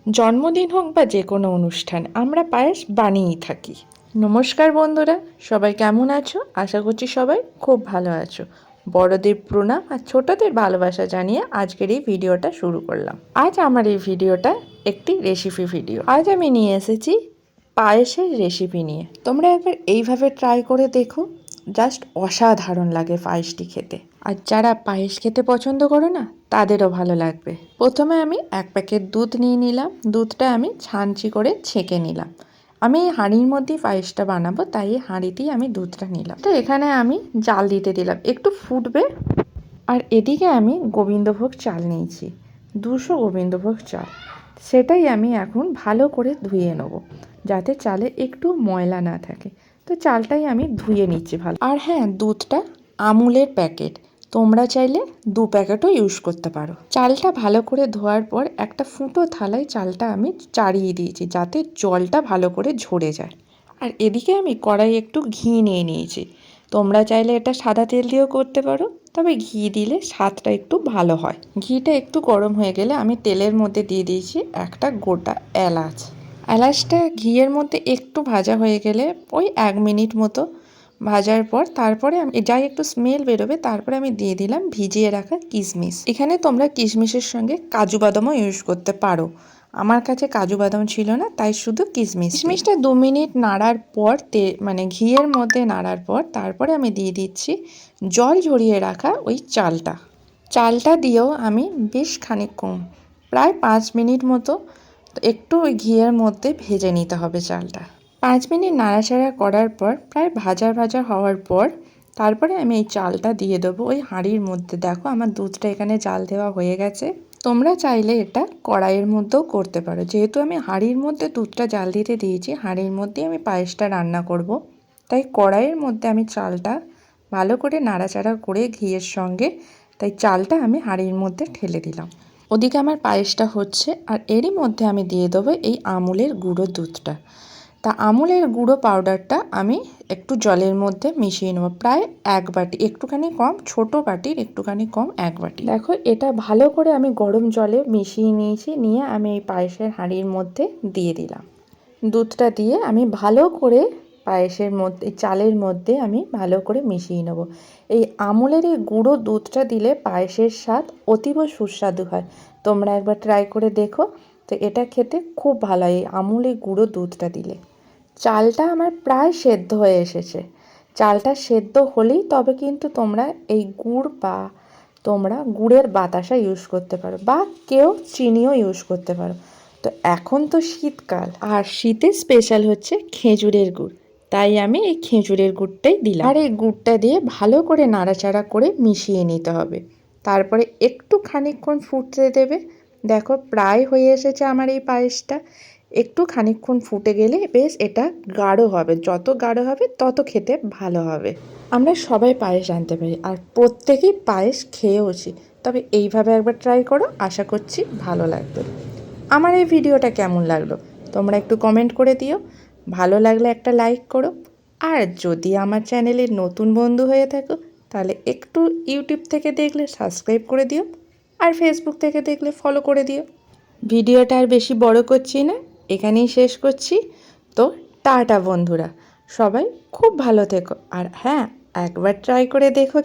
জন্মদিন হোক বা যে কোনো অনুষ্ঠান আমরা পায়েস বানিয়েই থাকি। নমস্কার বন্ধুরা, সবাই কেমন আছো? আশা করছি সবাই খুব ভালো আছো। বড়দের প্রণাম আর ছোটদের ভালোবাসা জানিয়ে আজকের এই ভিডিওটা শুরু করলাম। আজ আমার এই ভিডিওটা একটি রেসিপি ভিডিও। আজ আমি নিয়ে এসেছি পায়েসের রেসিপি নিয়ে। তোমরা একবার এইভাবে ট্রাই করে দেখো, জাস্ট অসাধারণ লাগে পায়েসটি খেতে। আর যারা পায়েস খেতে পছন্দ করো না, তাদেরও ভালো লাগবে। প্রথমে আমি 1 প্যাকেট দুধ নিয়ে নিলাম। দুধটা আমি ছাঁচি করে ছেঁকে নিলাম। আমি এই হাঁড়ির মধ্যেই পায়েসটা বানাবো, তাই এই হাঁড়িতেই আমি দুধটা নিলাম। তো এখানে আমি জাল দিতে দিলাম, একটু ফুটবে। আর এদিকে আমি গোবিন্দভোগ চাল নিয়েছি, 200 গোবিন্দভোগ চাল। সেটাই আমি এখন ভালো করে ধুয়ে নেবো, যাতে চালে একটু ময়লা না থাকে। তো চালটাই আমি ধুয়ে নিচ্ছি ভালো। আর হ্যাঁ, দুধটা আমুলের প্যাকেট, তোমরা চাইলে 2 প্যাকেটও ইউজ করতে পারো। চালটা ভালো করে ধোয়ার পর একটা ফুটো থালায় চালটা আমি চাড়িয়ে দিয়েছি, যাতে জলটা ভালো করে ঝরে যায়। আর এদিকে আমি কড়াই একটু ঘি নিয়ে নিয়েছি। তোমরা চাইলে এটা সাদা তেল দিয়েও করতে পারো, তবে ঘি দিলে স্বাদটা একটু ভালো হয়। ঘিটা একটু গরম হয়ে গেলে আমি তেলের মধ্যে দিয়ে দিয়েছি একটা গোটা এলাচ। এলাচটা ঘিয়ের মধ্যে একটু ভাজা হয়ে গেলে ওই 1 মিনিট মতো ভাজার পর তারপরে আমি যাই একটু স্মেল বেরোবে, তারপরে আমি দিয়ে দিলাম ভিজিয়ে রাখা কিশমিশ। এখানে তোমরা কিশমিশের সঙ্গে কাজু বাদামও ইউজ করতে পারো। আমার কাছে কাজু বাদাম ছিল না, তাই শুধু কিশমিশটা 2 মিনিট নাড়ার পর ঘিয়ের মধ্যে নাড়ার পর তারপরে আমি দিয়ে দিচ্ছি জল ঝরিয়ে রাখা ওই চালটা দিয়েও আমি বেশ খানিকক্ষণ, প্রায় 5 মিনিট মতো একটু ওই ঘিয়ের মধ্যে ভেজে নিতে হবে চালটা। 5 মিনিট নাড়াচাড়া করার পর প্রায় ভাজা হওয়ার পর তারপরে আমি এই চালটা দিয়ে দেবো ওই হাঁড়ির মধ্যে। দেখো আমার দুধটা এখানে জাল দেওয়া হয়ে গেছে। তোমরা চাইলে এটা কড়াইয়ের মধ্যেও করতে পারো। যেহেতু আমি হাঁড়ির মধ্যে দুধটা জাল দিতে দিয়েছি, হাঁড়ির মধ্যেই আমি পায়েসটা রান্না করব, তাই কড়াইয়ের মধ্যে আমি চালটা ভালো করে নাড়াচাড়া করে ঘিয়ের সঙ্গে, তাই চালটা আমি হাঁড়ির মধ্যে ঢেলে দিলাম। ওদিকে আমার পায়েসটা হচ্ছে, আর এরই মধ্যে আমি দিয়ে দেবো এই আমুলের গুঁড়ো দুধটা। তা আমুলের গুঁড়ো পাউডারটা আমি একটু জলের মধ্যে মিশিয়ে নেবো, প্রায় 1 বাটি, একটুখানি কম, ছোটো বাটির একটুখানি কম 1 বাটি। দেখো এটা ভালো করে আমি গরম জলে মিশিয়ে নিয়েছি, নিয়ে আমি এই পায়েসের হাঁড়ির মধ্যে দিয়ে দিলাম। দুধটা দিয়ে আমি ভালো করে পায়েসের মধ্যে, চালের মধ্যে আমি ভালো করে মিশিয়ে নেব। এই আমুলের এই গুঁড়ো দুধটা দিলে পায়েসের স্বাদ অতীব সুস্বাদু হয়। তোমরা একবার ট্রাই করে দেখো, তো এটা খেতে খুব ভালো হয় এই আমুলের গুঁড়ো দুধটা দিলে। চালটা আমার প্রায় সেদ্ধ হয়ে এসেছে। চালটা সেদ্ধ হলেই তবে কিন্তু তোমরা এই গুড় বা তোমরা গুড়ের বাতাসা ইউজ করতে পারো, বা কেউ চিনিও ইউজ করতে পারো। তো এখন তো শীতকাল, আর শীতে স্পেশাল হচ্ছে খেজুরের গুড়, তাই আমি এই খেজুরের গুড়টাই দিলাম। আর এই গুড়টা দিয়ে ভালো করে নাড়াচাড়া করে মিশিয়ে নিতে হবে। তারপরে একটু খানিকক্ষণ ফুটতে দেবে। দেখো প্রায় হয়ে এসেছে আমার এই পায়েসটা। একটু খানিকক্ষণ ফুটে গেলে বেশ এটা গাঢ় হবে, যত গাঢ় হবে তত খেতে ভালো হবে। আমরা সবাই পায়েস আনতে পারি, আর প্রত্যেকেই পায়েস খেয়েওছি, তবে এইভাবে একবার ট্রাই করো, আশা করছি ভালো লাগবে। আমার এই ভিডিওটা কেমন লাগলো তোমরা একটু কমেন্ট করে দিও। ভালো লাগলে একটা লাইক করো। আর যদি আমার চ্যানেলে নতুন বন্ধু হয়ে থাকো, তাহলে একটু ইউটিউব থেকে দেখলে সাবস্ক্রাইব করে দিও, আর ফেসবুক থেকে দেখলে ফলো করে দিও। ভিডিওটা আর বেশি বড় করছি না, এখানেই শেষ করছি। তো টাটা বন্ধুরা, সবাই খুব ভালো থেকো। আর হ্যাঁ, একবার ট্রাই করে দেখো।